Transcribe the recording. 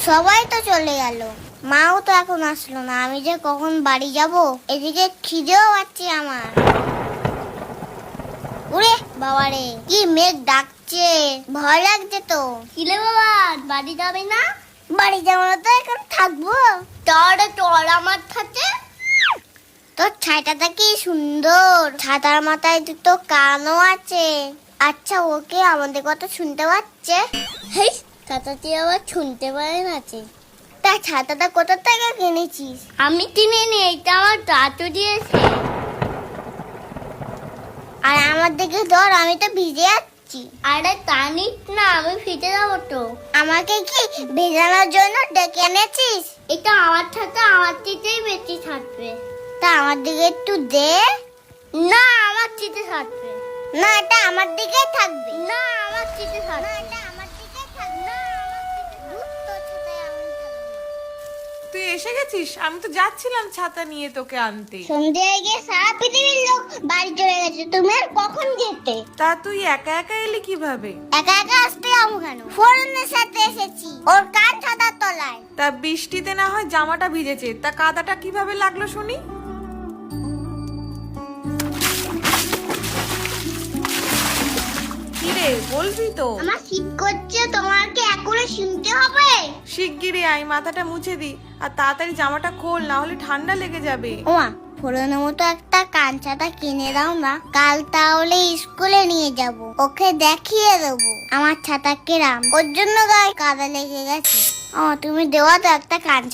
সবাই তো চলে গেল, মাও তো এখন আসলো না। আমি যে কখন বাড়ি যাব, এদিকে খিদেও পাচ্ছে আমার। ওরে বাবারে, কি মেঘ ডাকছে, ভয় লাগছে তো। কিলে বাবা, বাড়ি যাবে না? বাড়ি যাবো না তো এখন থাকবো। তোর আমার সাথে। তোর ছাইটাটা কি সুন্দর, ছাতার মাথায় দুটো কানও আছে। আচ্ছা, ওকে আমাদের কথা শুনতে পাচ্ছে? হেই, ছাতাটি আবার শুনতে পারে না। তা ছাতাটা কোথা থেকে কিনেছিস? আমি কিনিনি, এটা আমার দাদু দিয়েছে। আর আমার দিকে ধর, আমি তো ভিজে যাচ্ছি। আরে টানিস না, আমি ভিজে যাবো তো। আমাকে কি ভেজানোর জন্য ডেকে এনেছিস? এটা আমার ছাতা, আমার দিকেই বেশি থাকবে। তা আমার দিকে একটু দে। না, আমার দিকে থাকবে না, এটা আমার দিকেই থাকবে। না, আমার দিকে থাকবে। না, এটা আমার দিকেই থাকবে। না, আমার দিকে তোর ছাতায় আমি থাকবো। তুই এসে গেছিস? আমি তো যাচ্ছিলাম ছাতা নিয়ে তোকে আনতে। সন্ধ্যে হয়ে গিয়ে সারা পৃথিবীর লোক বাড়ি চলে গেছে, তুমি আর কখন যেতে? তা তুই একা একা এলি কিভাবে? একা একা আসতে যাবো কেন? ফোরনের সাথে এসেছি, ওর কান ছাতার তলায়। তা বৃষ্টিতে না হয় জামাটা ভিজেছে, তা কাদাটা কিভাবে লাগলো শুনি? কিরে, বলবি তো? আমার শীত করছে, তোমার কি এখনো শুনতে হবে? শিগগিরই আয়, মাথাটা মুছে দি, আর তাড়াতাড়ি জামাটা খোল, না হলে ঠান্ডা লেগে যাবে। ওমা, ফোরনের মতো একটা কান ছাতা কিনে দাও না, কাল তাহলে স্কুলে নিয়ে যাব, ওকে দেখিয়ে দেবো আমার ছাতা কেরাম। ওর জন্য গায়ে কাদা লেগে গেছে। তুমি দেওয়া তো একটা কান ছাতা।